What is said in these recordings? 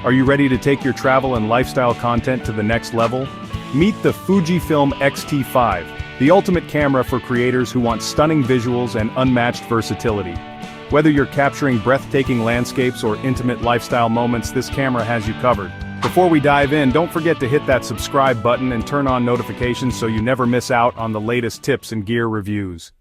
Are you ready to take your travel and lifestyle content to the next level? Meet the Fujifilm X-T5, the ultimate camera for creators who want stunning visuals and unmatched versatility. Whether you're capturing breathtaking landscapes or intimate lifestyle moments, this camera has you covered. Before we dive in, don't forget to hit that subscribe button and turn on notifications so you never miss out on the latest tips and gear reviews.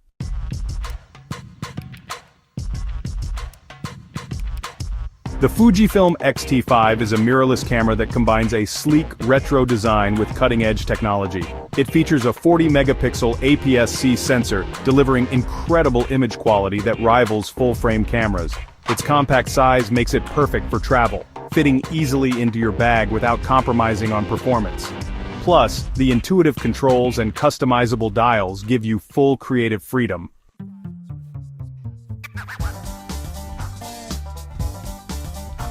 The Fujifilm X-T5 is a mirrorless camera that combines a sleek, retro design with cutting-edge technology. It features a 40-megapixel APS-C sensor, delivering incredible image quality that rivals full-frame cameras. Its compact size makes it perfect for travel, fitting easily into your bag without compromising on performance. Plus, the intuitive controls and customizable dials give you full creative freedom.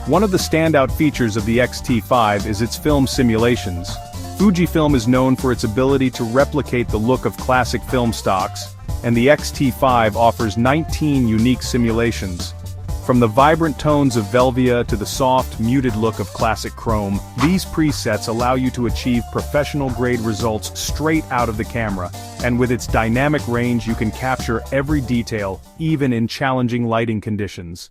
One of the standout features of the X-T5 is its film simulations. Fujifilm is known for its ability to replicate the look of classic film stocks, and the X-T5 offers 19 unique simulations. From the vibrant tones of Velvia to the soft, muted look of classic chrome, these presets allow you to achieve professional-grade results straight out of the camera, and with its dynamic range you can capture every detail, even in challenging lighting conditions.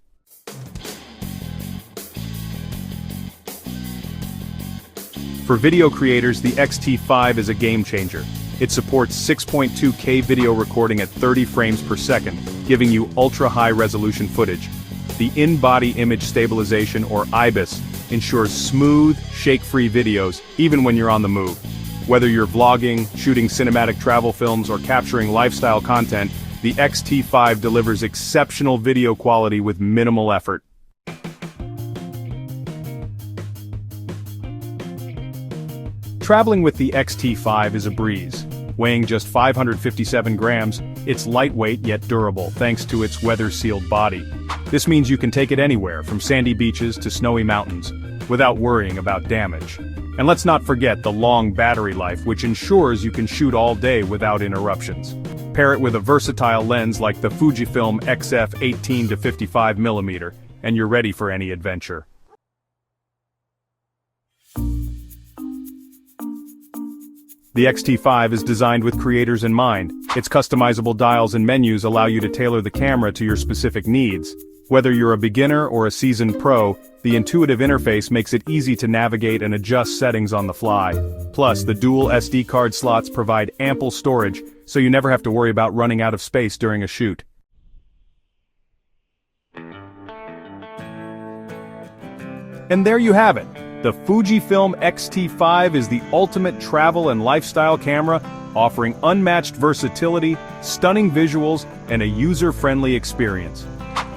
For video creators, the X-T5 is a game-changer. It supports 6.2K video recording at 30 frames per second, giving you ultra-high-resolution footage. The in-body image stabilization, or IBIS, ensures smooth, shake-free videos, even when you're on the move. Whether you're vlogging, shooting cinematic travel films, or capturing lifestyle content, the X-T5 delivers exceptional video quality with minimal effort. Traveling with the X-T5 is a breeze. Weighing just 557 grams, it's lightweight yet durable thanks to its weather-sealed body. This means you can take it anywhere, from sandy beaches to snowy mountains, without worrying about damage. And let's not forget the long battery life, which ensures you can shoot all day without interruptions. Pair it with a versatile lens like the Fujifilm X-F 18-55mm, and you're ready for any adventure. The X-T5 is designed with creators in mind. Its customizable dials and menus allow you to tailor the camera to your specific needs. Whether you're a beginner or a seasoned pro, the intuitive interface makes it easy to navigate and adjust settings on the fly. Plus, the dual SD card slots provide ample storage, so you never have to worry about running out of space during a shoot. And there you have it. The Fujifilm X-T5 is the ultimate travel and lifestyle camera, offering unmatched versatility, stunning visuals, and a user-friendly experience.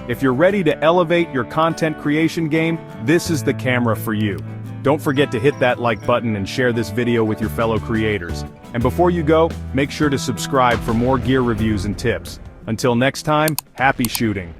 If you're ready to elevate your content creation game, this is the camera for you. Don't forget to hit that like button and share this video with your fellow creators. And before you go, make sure to subscribe for more gear reviews and tips. Until next time, happy shooting!